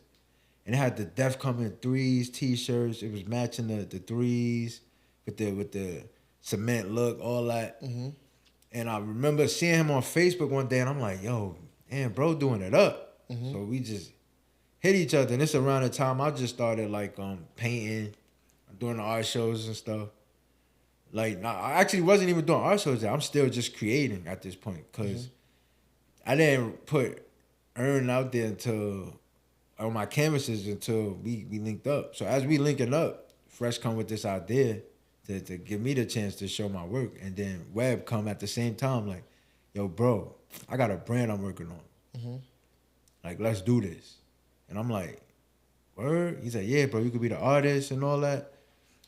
and it had the Def Coming Threes T-shirts. It was matching the threes with the cement look, all that. And I remember seeing him on Facebook one day, and I'm like, "Yo, damn, bro, doing it up." So we just hit each other, and it's around the time I just started like painting, doing the art shows and stuff. Like, I actually wasn't even doing art shows. I'm still just creating at this point because I didn't put Earn out there until on my canvases until we linked up. So as we linking up, Fresh come with this idea to give me the chance to show my work, and then Webb come at the same time like, "Yo, bro, I got a brand I'm working on. Like, let's do this." And I'm like, "Word?" He's like, "Yeah, bro, you could be the artist and all that.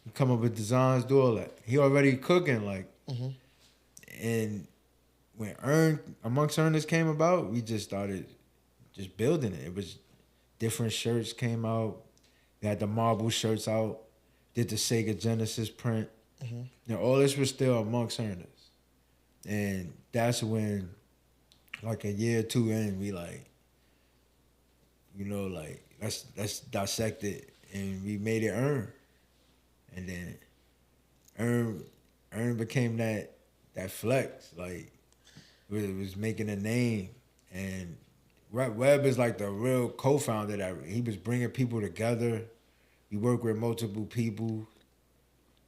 You come up with designs, do all that." He already cooking, like. And when Amongst Earners came about, we just started just building it. It was different shirts came out. We had the Marble shirts out. Did the Sega Genesis print. You know, all this was still Amongst Earners. And that's when, like a year or two in, we like, you know, like let's dissect it, and we made it Earn. And then Earn became that flex, like it was making a name. And Webb is like the real co-founder that he was bringing people together. We work with multiple people.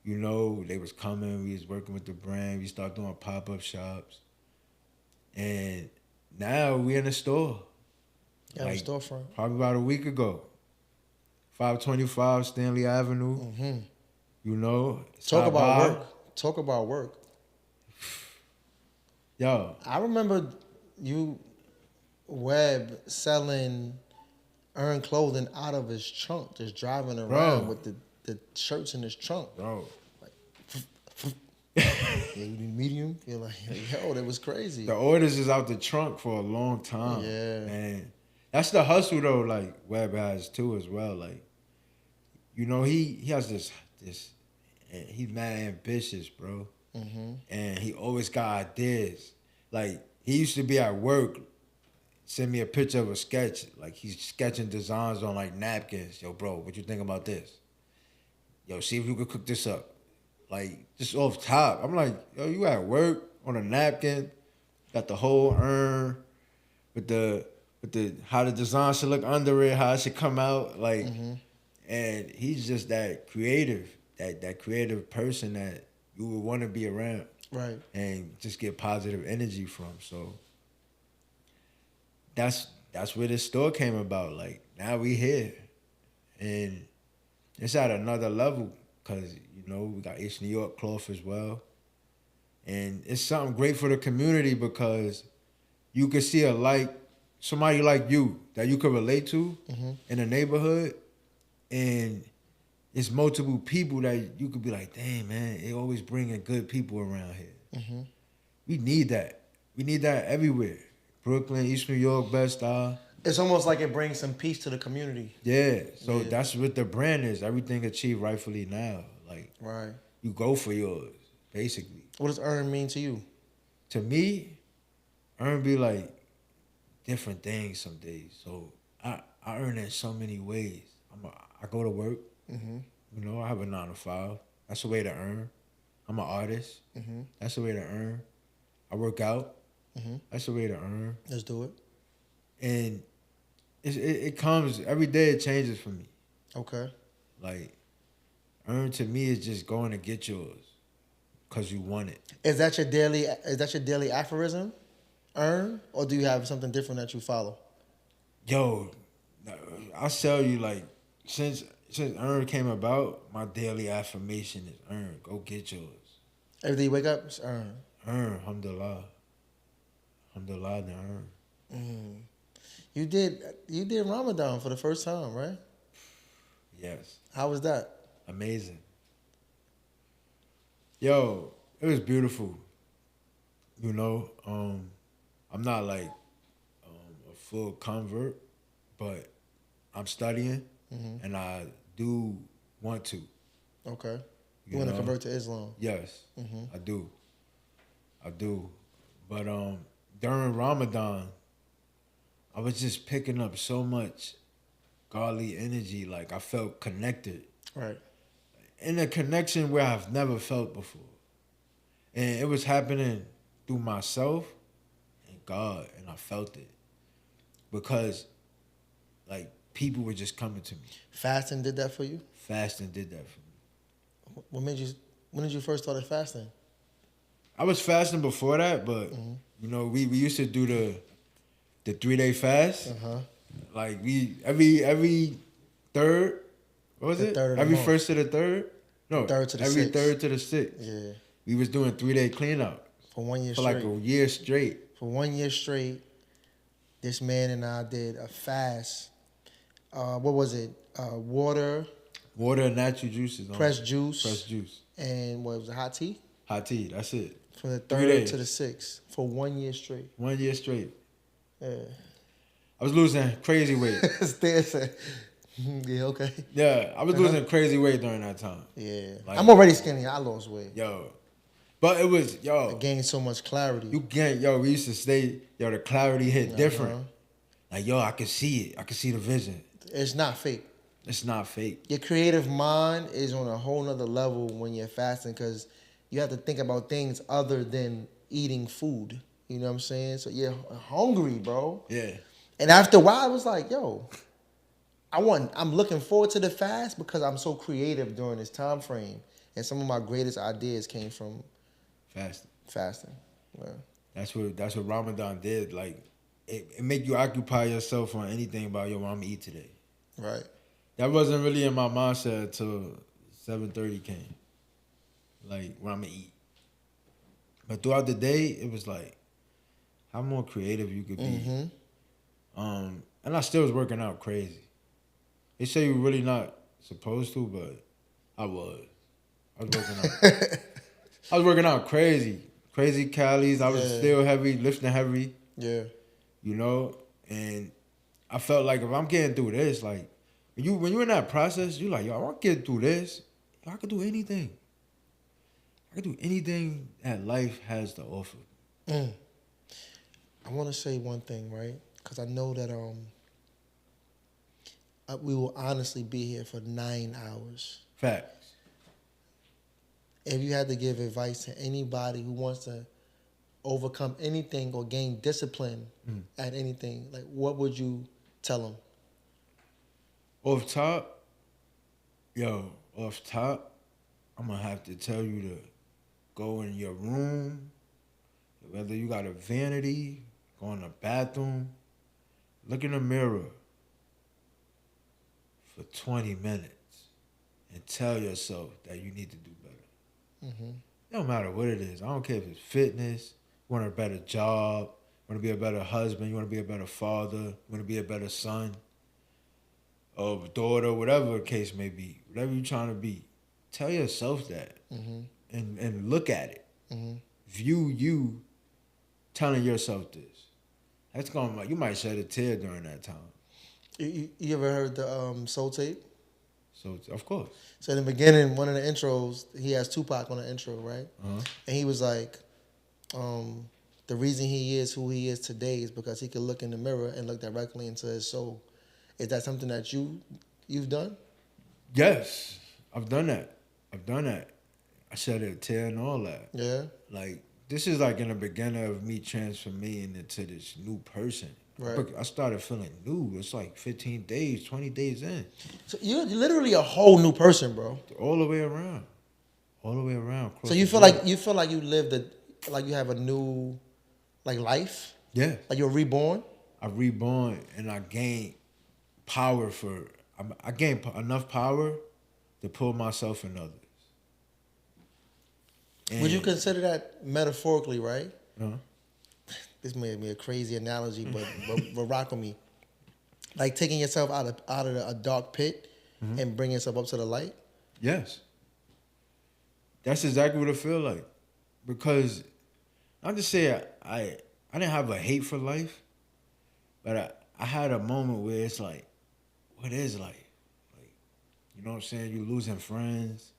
You know, they was coming. We was working with the brand. We started doing pop-up shops. And now we in the store. Yeah, like, the storefront. Probably about a week ago. 525 Stanley Avenue. You know. Talk about work. Yo. I remember you, Webb, selling EarnClothing out of his trunk, just driving around with the shirts in his trunk. Bro. Yeah, you need medium? You're like, yo, that was crazy. The orders is out the trunk for a long time. Yeah. And that's the hustle though, like Webb has too as well. Like, you know, he has this he's mad ambitious, bro. And he always got ideas. Like, he used to be at work, send me a picture of a sketch. Like, he's sketching designs on like napkins. "Yo, bro, what you think about this? Yo, see if you could cook this up." Like, just off top. I'm like, "Yo, you at work on a napkin, got the whole Earn with the how the design should look under it, how it should come out." Like, and he's just that creative, that creative person that you would want to be around. Right. And just get positive energy from. So that's where this store came about. Like, now we here. And it's at another level because, you know, we got East New York cloth as well. And it's something great for the community because you can see somebody like you that you could relate to in the neighborhood. And it's multiple people that you could be like, "Dang, man, it always bringing good people around here." We need that. We need that everywhere. Brooklyn, East New York, Bed-Stuy. It's almost like it brings some peace to the community. Yeah. So that's what the brand is. Everything achieved rightfully now. Like, right. You go for yours, basically. What does earn mean to you? To me, earn be like different things some days. So I earn in so many ways. I go to work. Mm-hmm. You know, I have a 9 to 5. That's a way to earn. I'm an artist. Mm-hmm. That's a way to earn. I work out. Mm-hmm. That's a way to earn. Let's do it. And it comes every day. It changes for me. Okay. Like, earn to me is just going to get yours because you want it. Is that your daily aphorism? Earn, or do you have something different that you follow? Yo, I'll tell you, like, since earn came about, my daily affirmation is earn. Go get yours. Every day you wake up, it's earn. Earn, alhamdulillah. Alhamdulillah, to earn. Mm. You did Ramadan for the first time, right? Yes. How was that? Amazing. Yo, it was beautiful. You know, I'm not like a full convert, but I'm studying, and I do want to. Okay. You want to convert to Islam? Yes, I do. But during Ramadan, I was just picking up so much godly energy. Like, I felt connected. Right. In a connection where I've never felt before. And it was happening through myself and God, and I felt it. Because, like, people were just coming to me. Fasting did that for you? Fasting did that for me. When did you first start fasting? I was fasting before that, but, you know, we used to do the 3-day fast. Uh-huh. Like, every third, what was it? Every first to the third? No, third to the every sixth. third to the sixth. Yeah. We was doing 3-day clean out. For 1 year for straight. like a year straight. For 1 year straight, this man and I did a fast. What was it? Water and natural juices. Pressed juice. Pressed juice. And what was it? Hot tea? Hot tea, that's it. From the 3rd to the 6th. For 1 year straight. 1 year straight. Yeah. I was losing crazy weight. Stan said, yeah, okay. Yeah, I was losing crazy weight during that time. Yeah. Like, I'm already skinny. I lost weight. Yo. But it was, I gained so much clarity. We used to say, the clarity hit different. Like, I can see it. I can see the vision. It's not fake. It's not fake. Your creative mind is on a whole nother level when you're fasting because you have to think about things other than eating food. You know what I'm saying? So you're hungry, bro. Yeah. And after a while, I was like, I'm looking forward to the fast because I'm so creative during this time frame. And some of my greatest ideas came from fasting. Yeah. That's what Ramadan did. Like, it make you occupy yourself on anything about what I'm gonna eat today. Right. That wasn't really in my mindset until 7:30 came. Like, what I'm gonna eat. But throughout the day, it was like, how more creative you could be. And I still was working out crazy. They say you're really not supposed to, but I was. I was working out. I was working out crazy. Crazy calories. I was still heavy, lifting heavy. Yeah. You know? And I felt like if I'm getting through this, like, when you're in that process, you're like, I want to get through this. I could do anything. I could do anything that life has to offer. I want to say one thing, right? Because I know that we will honestly be here for 9 hours. Facts. If you had to give advice to anybody who wants to overcome anything or gain discipline at anything, like, what would you tell them? Off top, I'm going to have to tell you to go in your room, whether you got a vanity, go in the bathroom, look in the mirror for 20 minutes and tell yourself that you need to do better. It don't matter what it is. I don't care if it's fitness, you want a better job, you want to be a better husband, you want to be a better father, you want to be a better son or daughter, whatever the case may be, whatever you're trying to be. Tell yourself that and look at it. View you telling yourself this. That's gonna, you might shed a tear during that time. You ever heard the Soul Tape? So of course. So in the beginning, one of the intros, he has Tupac on the intro, right? Uh-huh. And he was like, the reason he is who he is today is because he could look in the mirror and look directly into his soul. Is that something that you've done? Yes, I've done that. I shed a tear and all that. Yeah. Like, this is like in the beginning of me transforming into this new person. Right. I started feeling new. It's like 15 days, 20 days in. So you're literally a whole new person, bro. All the way around. All the way around. So you feel like you lived like you have a new like life? Yeah. Like you're reborn? I reborn and I gained power I gained enough power to pull myself in others. And Would you consider that metaphorically, right? Uh-huh. This may be a crazy analogy, but rock with me. Like taking yourself out of a dark pit and bringing yourself up to the light? Yes. That's exactly what it feel like. Because I'm just saying I didn't have a hate for life, but I had a moment where it's like, what is life? Like, you know what I'm saying? You losing friends,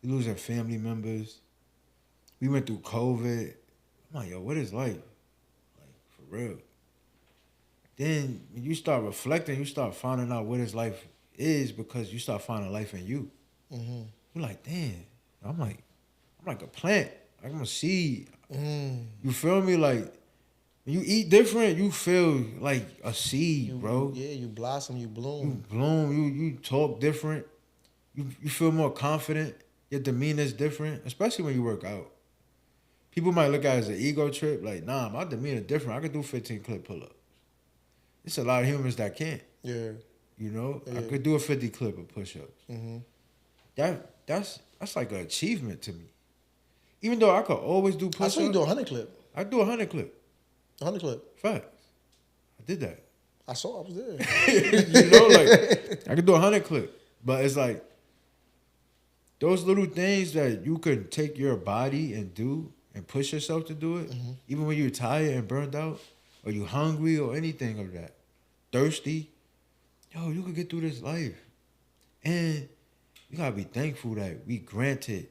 you losing family members. We went through COVID. I'm like, yo, what is life? Like, for real. Then when you start reflecting, you start finding out what his life is because you start finding life in you. Mm-hmm. You're like, damn. I'm like a plant. I'm a seed. You feel me? Like, when you eat different, you feel like a seed, bro. Yeah, you blossom, you bloom. You bloom, you talk different. You feel more confident. Your demeanor's different, especially when you work out. People might look at it as an ego trip, like, nah, my demeanor different. I could do 15 clip pull-ups. It's a lot of humans that can't. Yeah. You know? Yeah. I could do a 50 clip of push-ups. Mm-hmm. That's like an achievement to me. Even though I could always do push-ups. I saw you do a 100 clip. I do a 100 clip. 100 clip. Facts. I did that. I saw. I was there. You know, like, I could do a 100 clip. But it's like, those little things that you could take your body and do and push yourself to do it, even when you're tired and burned out, or you hungry or anything of that, thirsty, yo, you could get through this life. And you gotta be thankful that we granted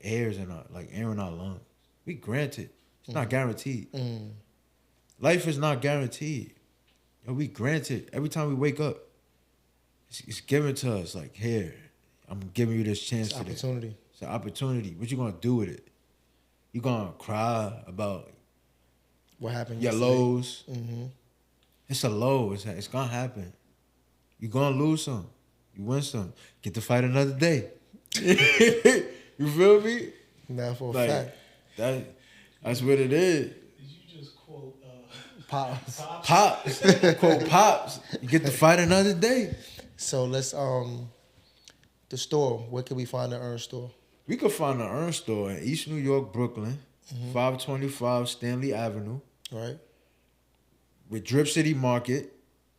air in our lungs. We granted. It's not guaranteed. Life is not guaranteed. Yo, we granted. Every time we wake up, it's given to us. Like, here, I'm giving you this chance. It's opportunity. It's an opportunity. What you gonna do with it? You gonna cry about what happened? Your yesterday? lows. Mm-hmm. It's a low. It's gonna happen. You gonna lose some. You win some. Get to fight another day. You feel me? Now for a fact. That's what it is. Did you just quote Pops? Pops. Quote Pops. You get to fight another day. So let's the store. Where can we find the Earn store? We could find the Earn store in East New York, Brooklyn, 525 Stanley Avenue. Right. With Drip City Market.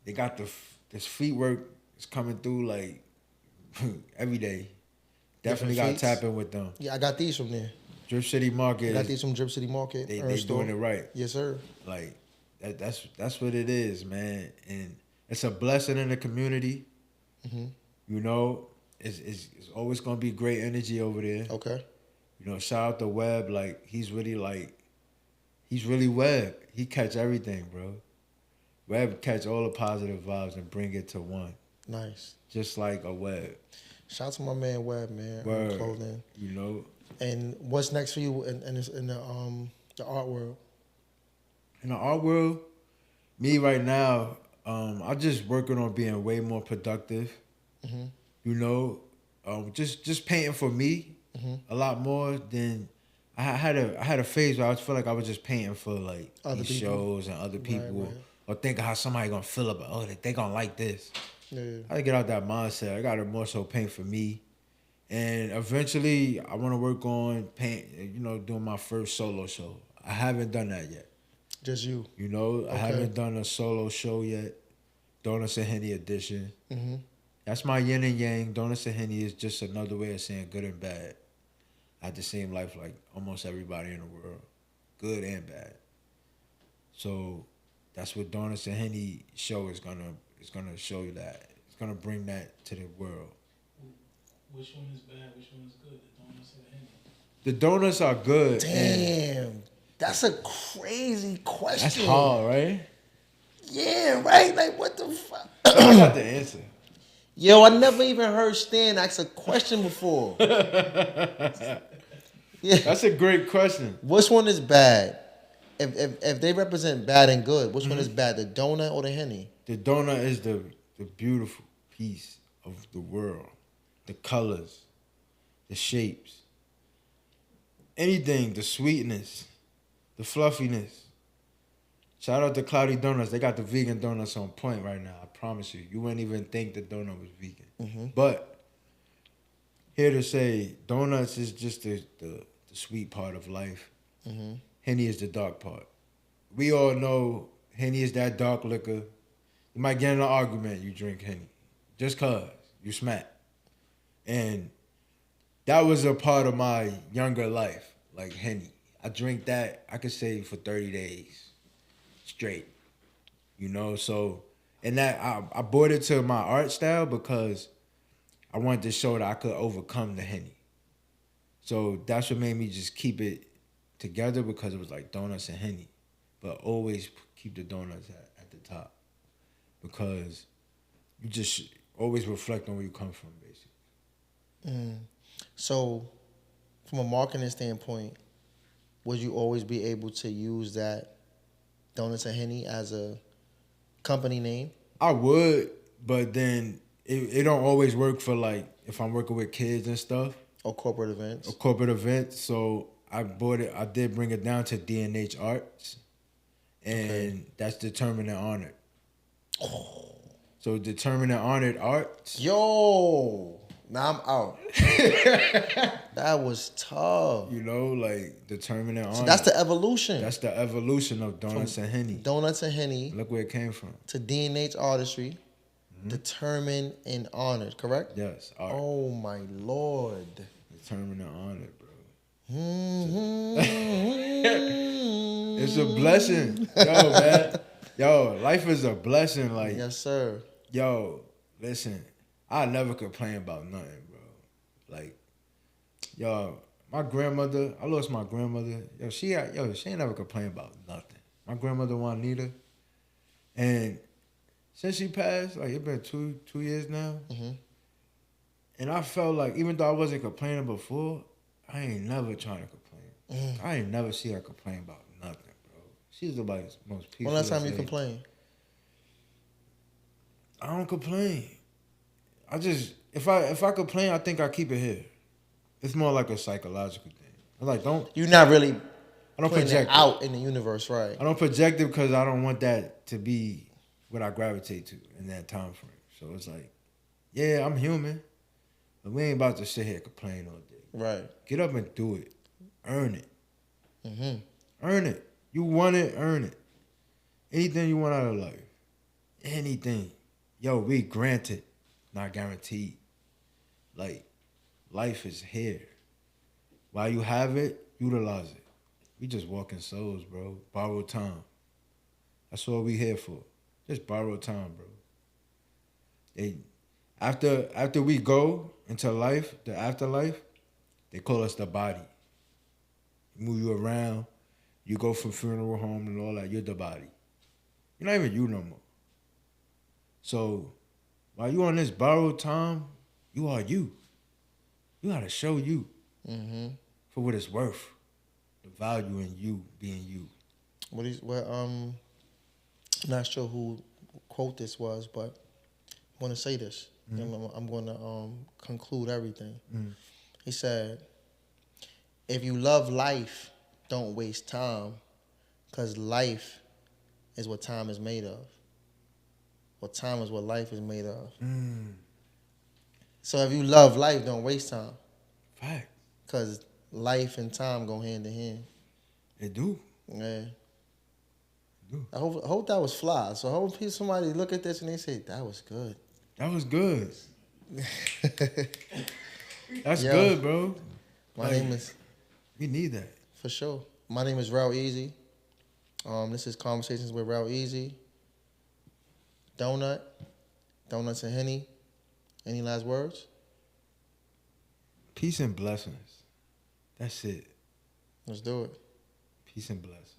They got this feet work is coming through like every day. Definitely got to tap in with them. Yeah, I got these from there. Drip City Market. I got these from Drip City Market. They doing it right. Yes, sir. Like that's what it is, man. And it's a blessing in the community. You know, it's always gonna be great energy over there. Okay. You know, shout out to Webb. Like he's really Webb. He catch everything, bro. Webb catch all the positive vibes and bring it to one. Nice. Just like a Webb. Shout out to my man Webb, man. Word. Clothing. You know. And what's next for you in the art world? In the art world, me right now, I'm just working on being way more productive. You know, just painting for me a lot more than I had a phase where I feel like I was just painting for like Other these people. shows and other people, Right. or thinking how somebody gonna feel about, oh, they gonna like this. Yeah. I gotta get out that mindset. I gotta more so paint for me. And eventually, I want to work on doing my first solo show. I haven't done that yet. Just you. You know, Okay. I haven't done a solo show yet. Donuts and Henny edition. That's my yin and yang. Donuts and Henny is just another way of saying good and bad. I had the same life like almost everybody in the world, good and bad. So that's what Donuts and Henny show is gonna show you that. It's gonna bring that to the world. Which one is bad? Which one is good? The donuts or the Henny? The donuts are good. Damn, that's a crazy question. That's hard, right? Yeah, right. Like what the fuck? I got the answer. Yo, I never even heard Stan ask a question before. Yeah, That's a great question. which one is bad? If they represent bad and good, which one is bad? The donut or the Henny? The donut is the beautiful piece of the world. The colors, the shapes, anything, the sweetness, the fluffiness. Shout out to Cloudy Donuts. They got the vegan donuts on point right now. I promise you. You wouldn't even think the donut was vegan. But here to say, donuts is just the sweet part of life. Henny is the dark part. We all know Henny is that dark liquor. You might get in an argument, you drink Henny. Just cause you smack. And that was a part of my younger life, like Henny. I drink that, I could say, for 30 days straight. You know, so, and that, I brought it to my art style because I wanted to show that I could overcome the Henny. So that's what made me just keep it together, because it was like donuts and Henny. But always keep the donuts at the top, because you just always reflect on where you come from, basically. So, from a marketing standpoint, would you always be able to use that Donuts and Henny as a company name? I would, but then it don't always work for, like, if I'm working with kids and stuff. Or corporate events? Or corporate events. So I did bring it down to D&H Arts. And that's Determined and Honored. Oh. So Determined and Honored Arts. Yo! Now I'm out. That was tough. You know, like Determined and Honored. So that's the evolution. That's the evolution of Donuts and Henny. Donuts and Henny. Look where it came from. To D&H Artistry. Determined and Honored, correct? Yes. Art. Oh my Lord. Determined and Honored, bro. It's a blessing. Yo, man. Yo, life is a blessing. Like, yes, sir. Yo, listen. I never complain about nothing, bro. Like, yo, my grandmother, I lost my grandmother. She ain't never complained about nothing. My grandmother Juanita. And since she passed, like, it's been two years now. And I felt like, even though I wasn't complaining before, I ain't never trying to complain. I ain't never see her complain about nothing, bro. She's the most peaceful. When last time you complained? I don't complain. I just, if I complain, I think I keep it here. It's more like a psychological thing. I'm like, you're not really I don't project it out in the universe, right? I don't project it because I don't want that to be what I gravitate to in that time frame. So it's like, yeah, I'm human, but we ain't about to sit here and complain all day. Right. Get up and do it. Earn it. Earn it. You want it, earn it. Anything you want out of life. Anything. Yo, we granted, not guaranteed. Like, life is here. While you have it, utilize it. We just walking souls, bro. Borrowed time. That's what we here for. Just borrowed time, bro. After we go into life, the afterlife, they call us the body. Move you around. You go from funeral home and all that. You're the body. You're not even you no more. So while you on this borrowed time, you are you. You gotta show you for what it's worth. The value in you being you. Not sure who quote this was, but I'm gonna say this. I'm gonna conclude everything. He said, if you love life, don't waste time, because life is what time is made of. Well, time is what life is made of. So if you love life, don't waste time. Fact. Because life and time go hand in hand. They do. Yeah. They do. I hope that was fly. So I hope somebody look at this and they say, that was good. That was good. That's good, bro. My name is... We need that. For sure. My name is Relleasy. This is Conversations with Relleasy. Donuts and Henny. Any last words? Peace and blessings. That's it. Let's do it. Peace and blessings.